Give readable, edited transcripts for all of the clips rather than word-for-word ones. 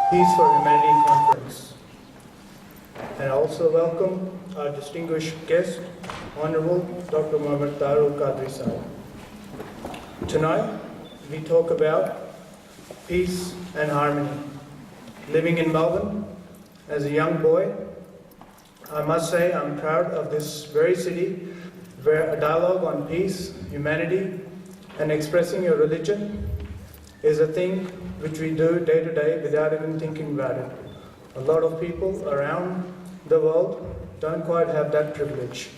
Peace for Humanity Conference. And I also welcome our distinguished guest, Honorable Dr. Tahir-ul-Qadri Sahib. Tonight, we talk about peace and harmony. Living in Melbourne as a young boy, I must say I'm proud of this very city where a dialogue on peace, humanity, and expressing your religion is a thing which we do day to day without even thinking about it. A lot of people around the world don't quite have that privilege.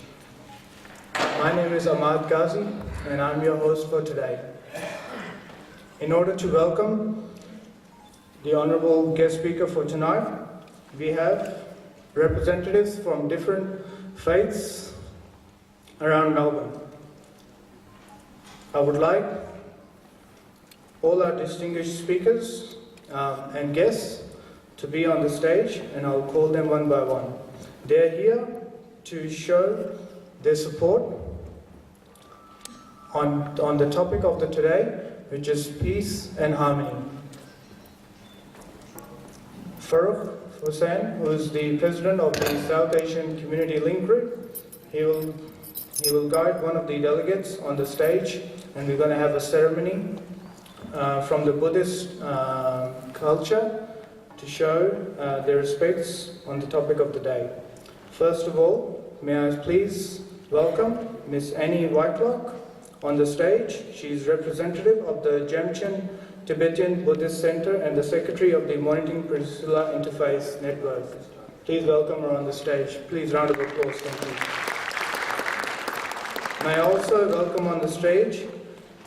My name is Ahmad Ghazi and I'm your host for today. In order to welcome the honorable guest speaker for tonight, we have representatives from different faiths around Melbourne. I would like all our distinguished speakers and guests to be on the stage, and I'll call them one by one. They're here to show their support on the topic of the today, which is peace and harmony. Farooq Hussain, who is the president of the South Asian Community Link Group, he will guide one of the delegates on the stage, and we're going to have a ceremony from the Buddhist culture to show their respects on the topic of the day. First of all, may I please welcome Ms. Annie Whitelock on the stage. She is representative of the Jemchen Tibetan Buddhist Center and the secretary of the Monitoring Peninsula Interfaith Network. Please welcome her on the stage. Please round of applause. Thank you. May I also welcome on the stage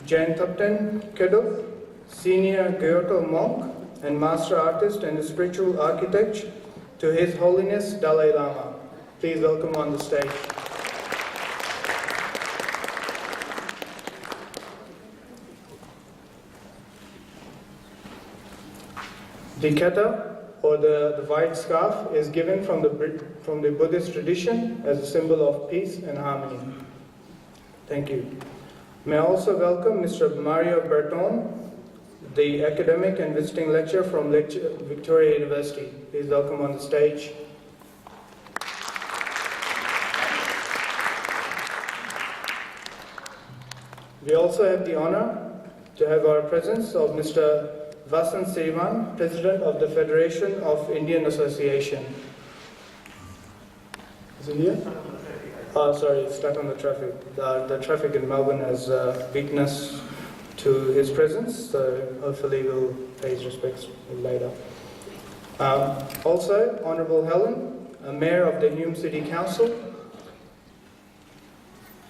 Jan Thupten Kedov, senior Kyoto monk and master artist and spiritual architect to His Holiness Dalai Lama. Please welcome on the stage. The kata, or the white scarf, is given from the Buddhist tradition as a symbol of peace and harmony. Thank you. May I also welcome Mr. Mario Berton, the academic and visiting lecturer from Victoria University. Please welcome on the stage. We also have the honor to have our presence of Mr. Vasant Srivan, President of the Federation of Indian Association. Is he here? Oh, sorry, it's stuck on the traffic. The traffic in Melbourne has weakness to his presence, so hopefully we'll pay his respects later. Also, Honourable Helen, Mayor of the Hume City Council.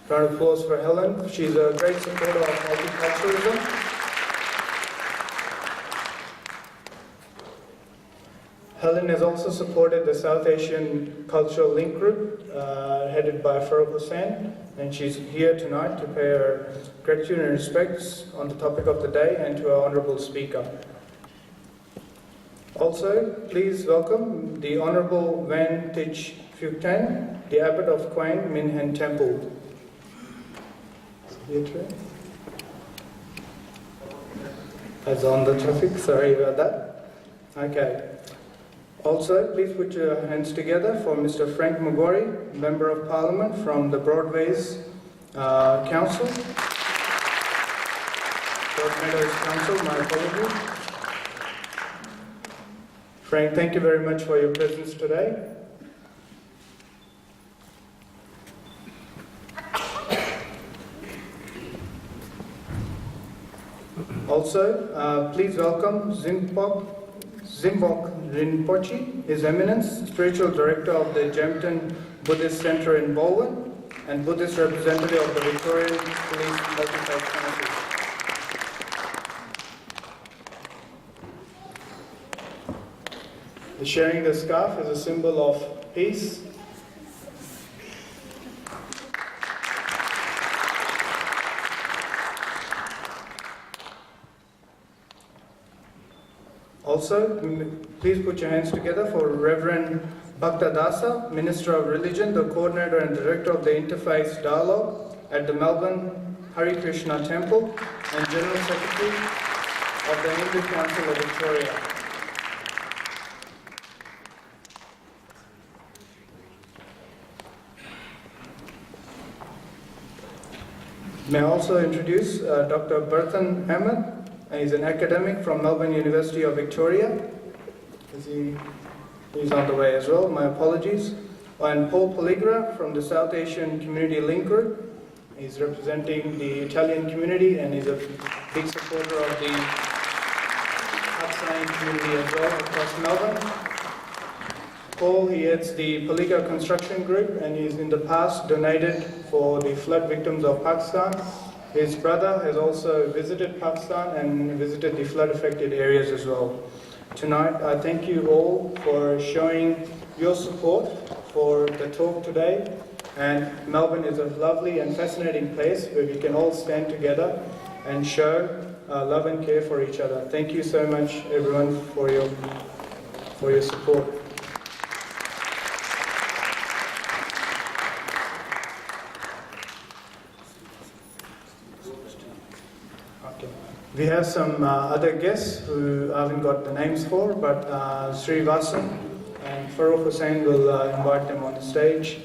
Round of applause for Helen. She's a great supporter of multiculturalism. Helen has also supported the South Asian Cultural Link Group, headed by Farooq Hussain, and she's here tonight to pay her gratitude and respects on the topic of the day and to our honourable speaker. Also, please welcome the Honourable Van Tich Phuc Tan, the Abbot of Quang Minh Han Temple. As on the traffic, sorry about that. Okay. Also, please put your hands together for Mr. Frank Magori, Member of Parliament from the Broadways Council. Broadmeadows Council, my apologies. Frank, thank you very much for your presence today. Also, please welcome Zimbok Rinpoche, His Eminence, Spiritual Director of the Jemchen Buddhist Center in Melbourne and Buddhist representative of the Victorian Police Multi-Faith Council. The sharing the scarf is a symbol of peace. Also, please put your hands together for Reverend Bhakta Dasa, Minister of Religion, the Coordinator and Director of the Interfaith Dialogue at the Melbourne Hare Krishna Temple, and General Secretary of the Hindu Council of Victoria. May I also introduce Dr. Berthan Ahmed. He's an academic from Melbourne University of Victoria. He's on the way as well, my apologies. And Paul Pelligra from the South Asian Community Link Group. He's representing the Italian community and he's a big supporter of the Pakistani community as well across Melbourne. Paul, he heads the Pelligra Construction Group and he's in the past donated for the flood victims of Pakistan. His brother has also visited Pakistan and visited the flood affected areas as well. Tonight, I thank you all for showing your support for the talk today. And Melbourne is a lovely and fascinating place where we can all stand together and show love and care for each other. Thank you so much, everyone, for your support. Okay. We have some other guests who I haven't got the names for, but Sri Vasan and Farooq Hussain will invite them on the stage.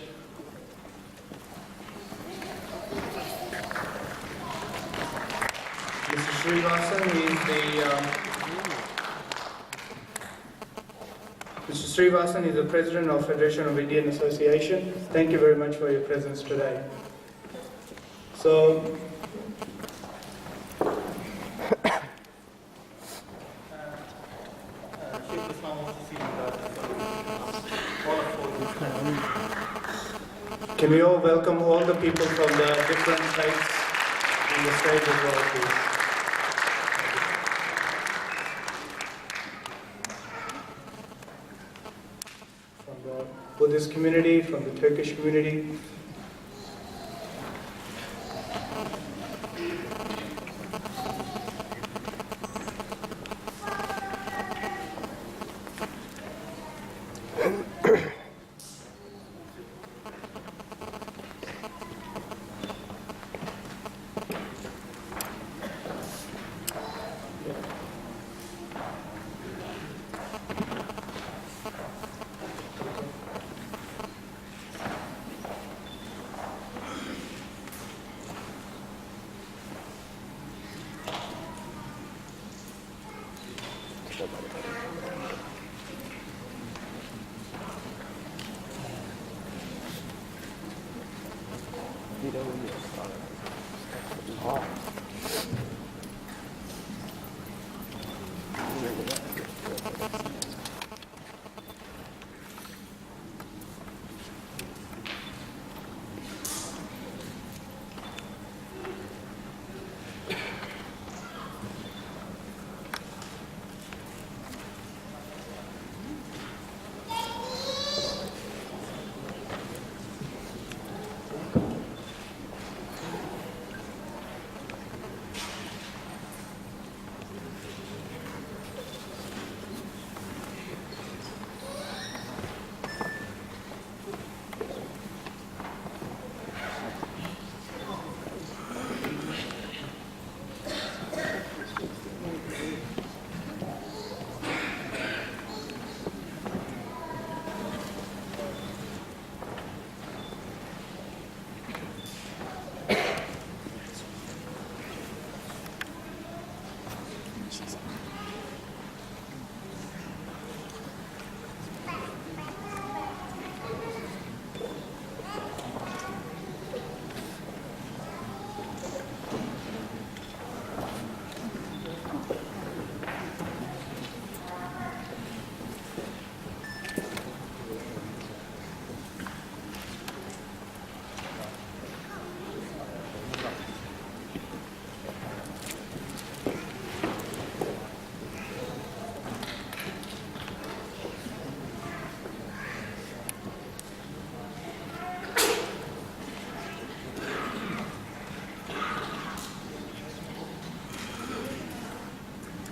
Mr. Srivasan is the President of Federation of Indian Association. Thank you very much for your presence today. So, can we all welcome all the people from the different faiths on the stage as well, please? From the Buddhist community, from the Turkish community.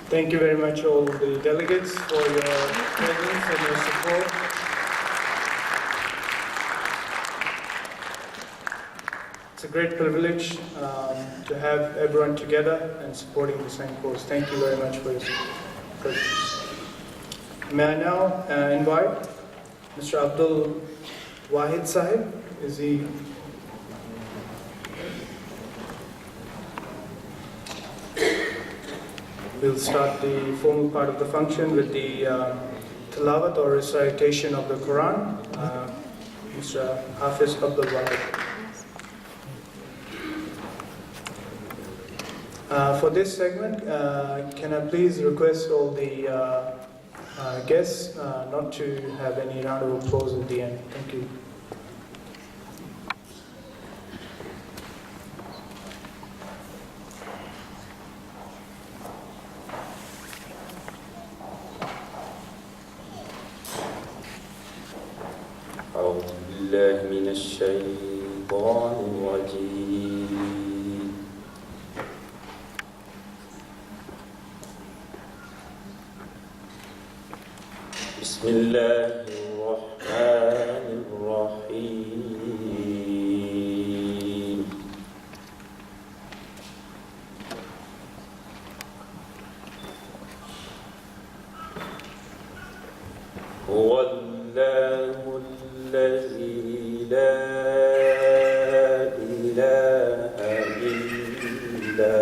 Thank you very much, all the delegates, for your presence and your support. It's a great privilege to have everyone together and supporting the same cause. Thank you very much for your presence. May I now invite Mr. Abdul Wahid Sahib. Is he? We'll start the formal part of the function with the tilawat or recitation of the Quran. Mr. Hafiz Abdul Wahid. For this segment, can I please request all the guests not to have any round of applause at the end. Thank you. أعوذ بالله من الشيطان الرجيم. بسم الله الرحمن الرحيم. هو الله الذي لا إله إلا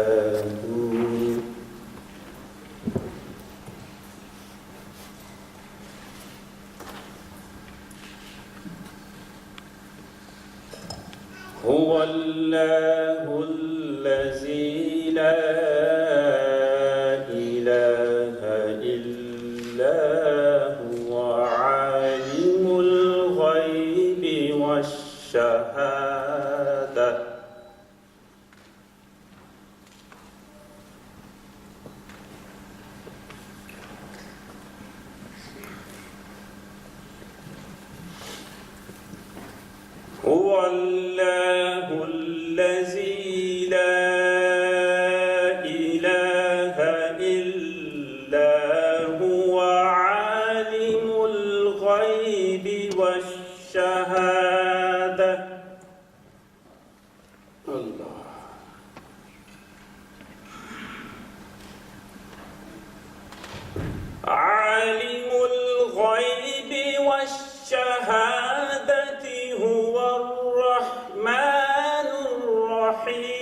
هو الله الذي لا إله إلا هو عالم الغيب والشهادة. هو الله الذي لا إله إلا هو عالم الغيب والشهادة. الله. عالم الغيب والشهادة هو الرحمن الرحيم.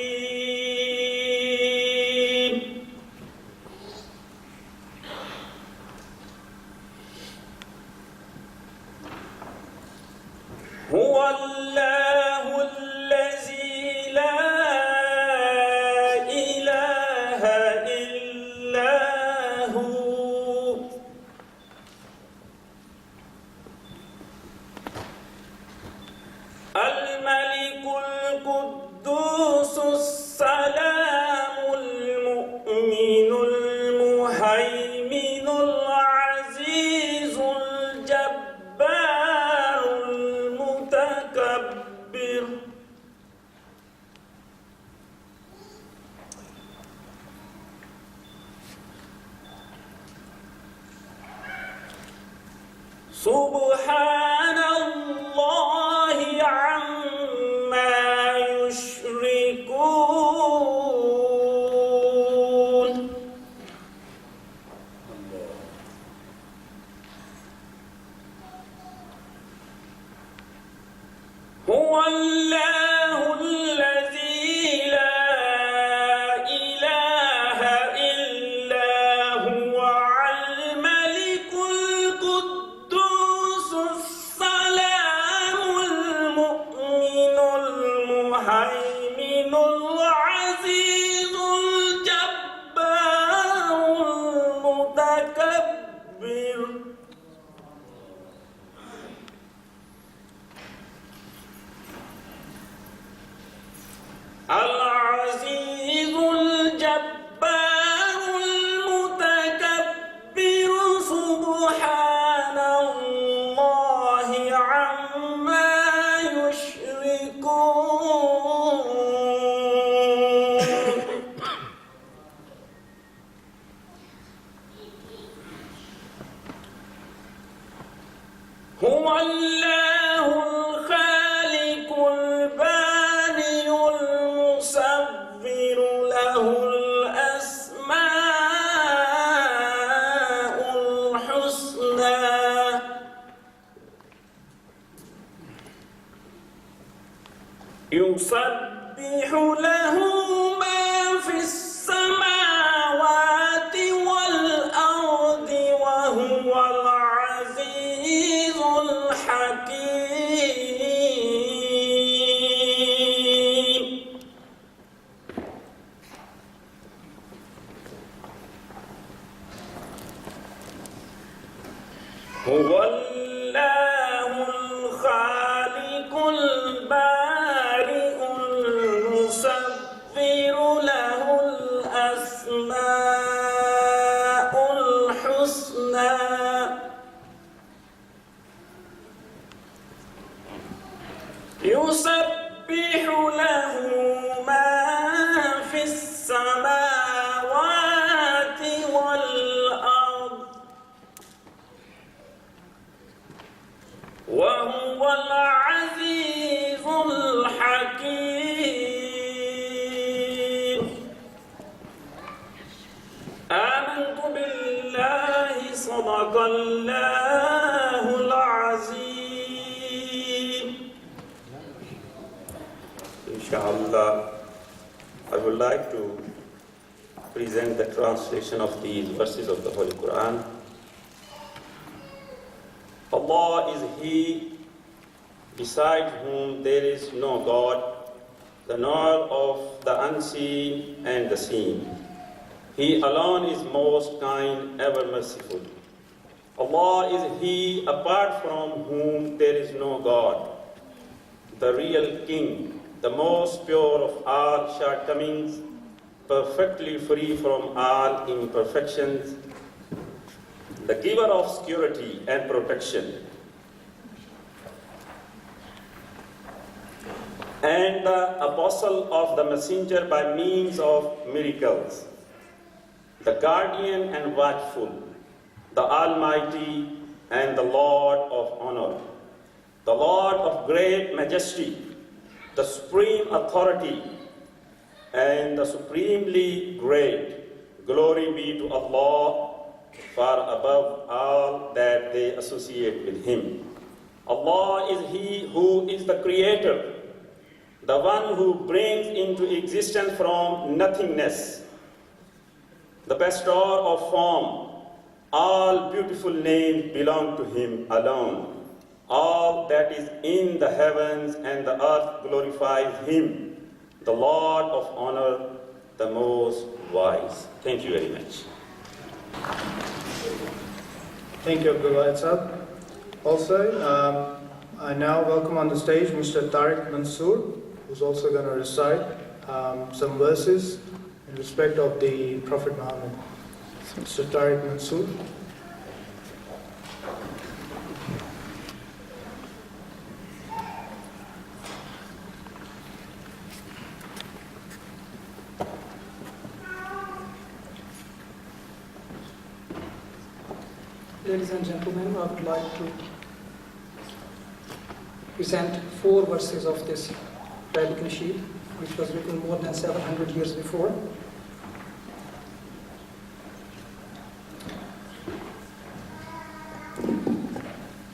هو الله الذي لا إله إلا هو. الملك القدوس السلام المؤمن المهيمن العزيز الجبار المتكبر. سبحان الله عما يشركون. هو الله الذي لا إله إلا هو الملك القدوس السلام المؤمن المهيمن العزيز الجبار المتكبر. العزيز الجبار المتكبر. سبحان الله عما يشركون. هو الله الخالق البارئ المصور له الأسماء الحسنى. يسبح له ما في السماوات هو الله الخالق البارئ المصور له الأسماء الحسنى يسبح له ما في السماوات والأرض وهو العزيز الحكيم آمنت بالله صدق الله العظيم. Inshallah, I would like to present the translation of these verses of the Holy Quran. Allah is He, beside whom there is no God, the knower of the unseen and the seen. He alone is most kind, ever merciful. Allah is He, apart from whom there is no God, the real King, the most pure of all shortcomings, perfectly free from all imperfections, the giver of security and protection, and the apostle of the messenger by means of miracles, the guardian and watchful, the Almighty and the Lord of honor, the Lord of great majesty, the supreme authority and the supremely great. Glory be to Allah, far above all that they associate with Him. Allah is He who is the Creator, the one who brings into existence from nothingness, the bestower of form. All beautiful names belong to Him alone. All that is in the heavens and the earth glorifies Him, the Lord of honor, the most wise. Thank you very much. Thank you, Abdullah Sahab. Also, I now welcome on the stage Mr. Tariq Mansoor, who's also going to recite some verses in respect of the Prophet Muhammad. Mr. Tariq Mansoor. Ladies and gentlemen, I would like to present 4 verses of this Arabic nasheed, which was written more than 700 years before.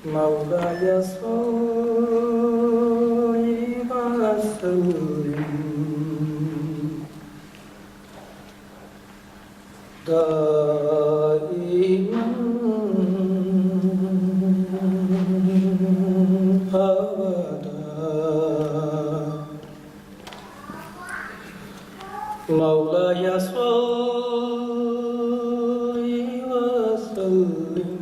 مولاي صل وسلم دائما أبدا مولاي صل وسلم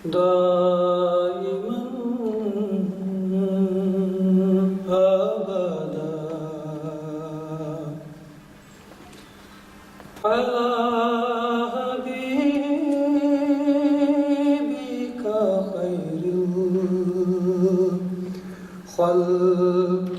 دائما أبدا على حبيبك خير الخلق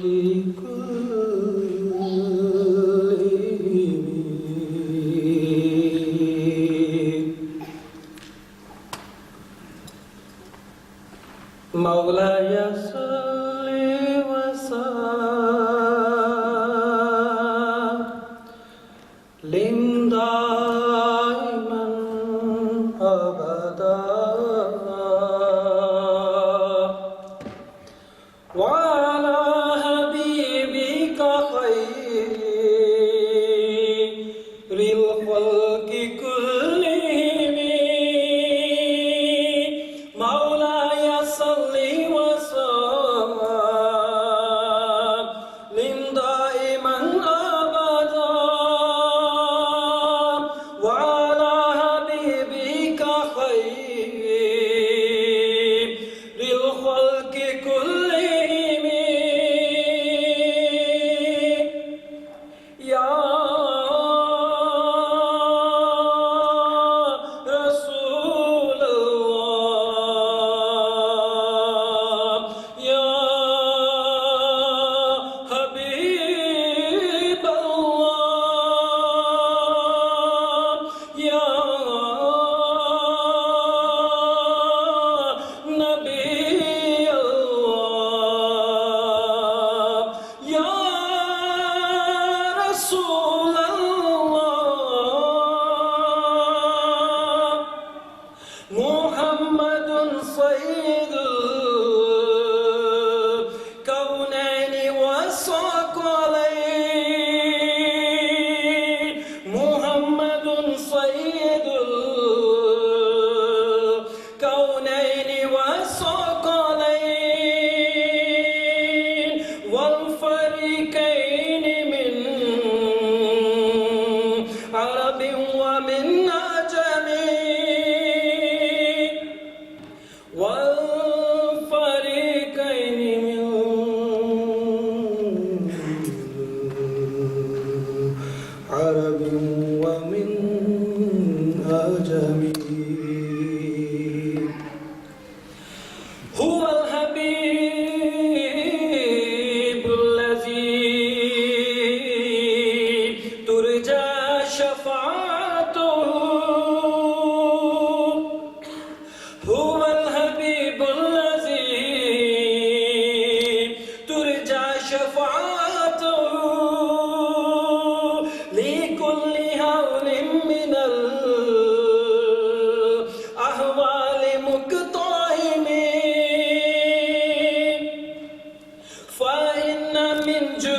مولاي صل وسلم دائما أبدا وعلى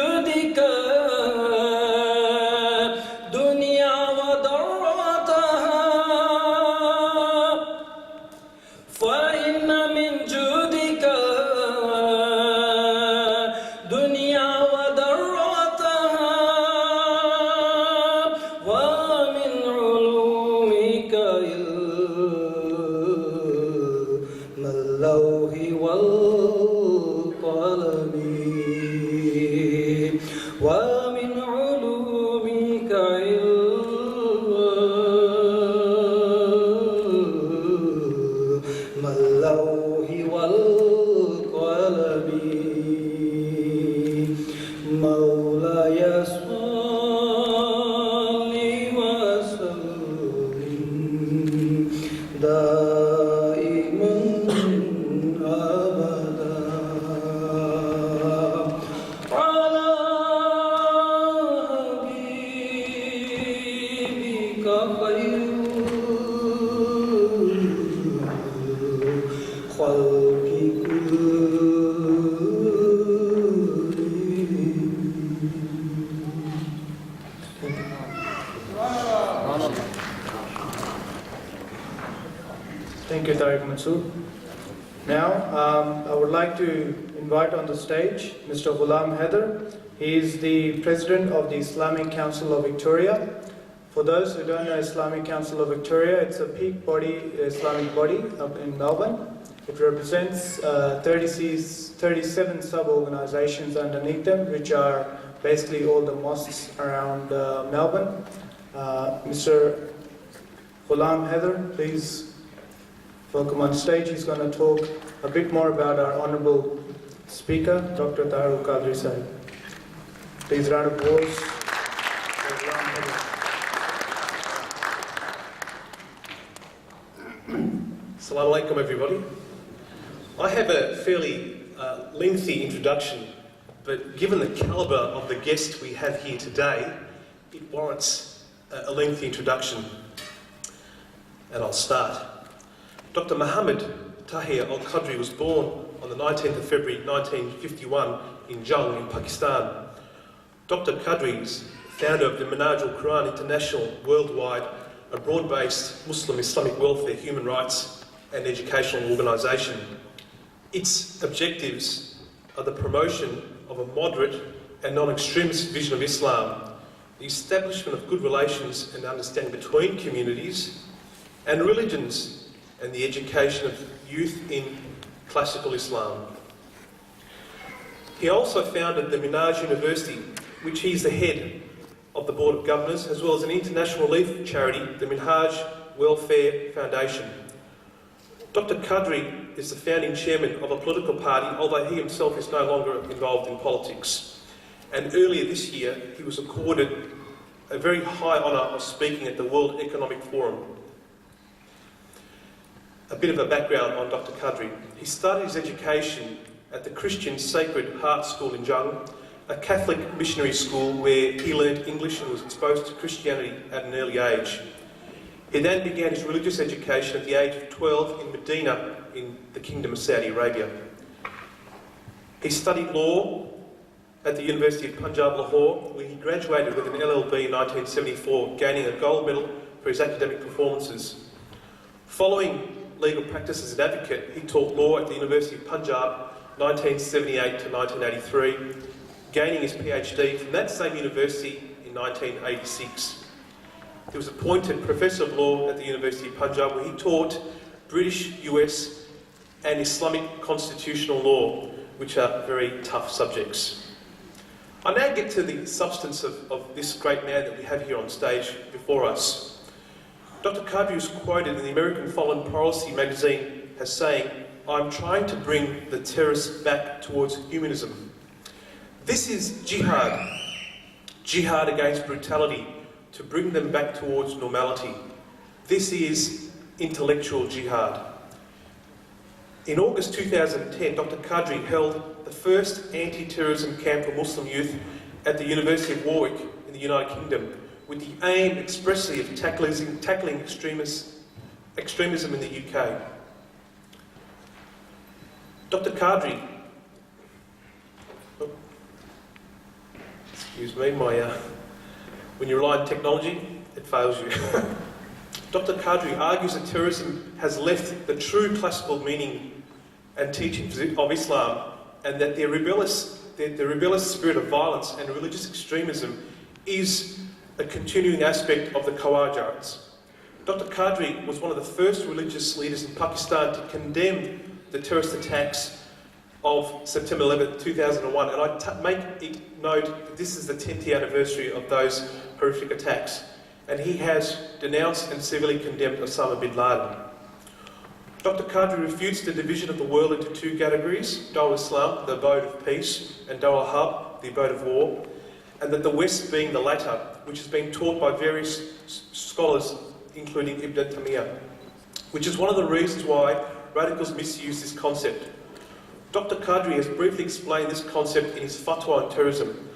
جودك دنيا وضرتها فإن من جودك دنيا وضرتها ومن علومك علم اللوح والقلم ومن علومك علم اللوح والقلم مولاي صل وسلم دائما أبدا على حبيبك خير خلق Thank you, Tariq Mansoor. Now, I would like to invite on the stage Mr. Ghulam Haider. He is the President of the Islamic Council of Victoria. For those who don't know Islamic Council of Victoria, it's a peak body, Islamic body up in Melbourne. It represents 37 sub-organizations underneath them, which are basically all the mosques around Melbourne. Mr. Ghulam Haider, please welcome on stage. He's going to talk a bit more about our Honourable Speaker, Dr. Tahir-ul-Qadri Sahib. Please round of applause for Ghulam Haider. Assalamu alaikum, everybody. I have a fairly lengthy introduction, but given the calibre of the guest we have here today, it warrants a lengthy introduction. And I'll start. Dr. Muhammad Tahir-ul-Qadri was born on the 19th of February 1951 in Jung in Pakistan. Dr. Qadri is founder of the Minhaj-ul-Quran International Worldwide, a broad-based Muslim Islamic welfare, human rights and educational organisation. Its objectives are the promotion of a moderate and non-extremist vision of Islam, the establishment of good relations and understanding between communities and religions, and the education of youth in classical Islam. He also founded the Minhaj University, which he is the head of the Board of Governors, as well as an international relief charity, the Minhaj Welfare Foundation. Dr. Qadri is the founding chairman of a political party, although he himself is no longer involved in politics. And earlier this year, he was accorded a very high honour of speaking at the World Economic Forum. A bit of a background on Dr. Qadri. He started his education at the Christian Sacred Heart School in Jung, a Catholic missionary school where he learned English and was exposed to Christianity at an early age. He then began his religious education at the age of 12 in Medina in the Kingdom of Saudi Arabia. He studied law at the University of Punjab, Lahore, where he graduated with an LLB in 1974, gaining a gold medal for his academic performances. Following legal practice as an advocate, he taught law at the University of Punjab 1978 to 1983, gaining his PhD from that same university in 1986. He was appointed Professor of Law at the University of Punjab, where he taught British, US and Islamic constitutional law, which are very tough subjects. I now get to the substance of this great man that we have here on stage before us. Dr. Qadri was quoted in the American Foreign Policy magazine as saying, "I'm trying to bring the terrorists back towards humanism." This is jihad. Jihad against brutality, to bring them back towards normality. This is intellectual jihad. In August 2010, Dr. Qadri held the first anti-terrorism camp for Muslim youth at the University of Warwick in the United Kingdom, with the aim expressly of tackling extremism in the UK. Dr. Qadri excuse me, when you rely on technology, it fails you. Dr. Qadri argues that terrorism has left the true classical meaning and teachings of Islam, and that the rebellious spirit of violence and religious extremism is a continuing aspect of the Khawarijites. Dr. Qadri was one of the first religious leaders in Pakistan to condemn the terrorist attacks of September 11, 2001, and I make it note that this is the 10th anniversary of those horrific attacks, and he has denounced and severely condemned Osama bin Laden. Dr. Qadri refutes the division of the world into two categories: Tahir-ul-Islam, the abode of peace, and Darul-Harb, the abode of war, and that the West being the latter, which has been taught by various scholars, including Ibn Taymiyyah, which is one of the reasons why radicals misuse this concept. Dr. Qadri has briefly explained this concept in his fatwa on terrorism,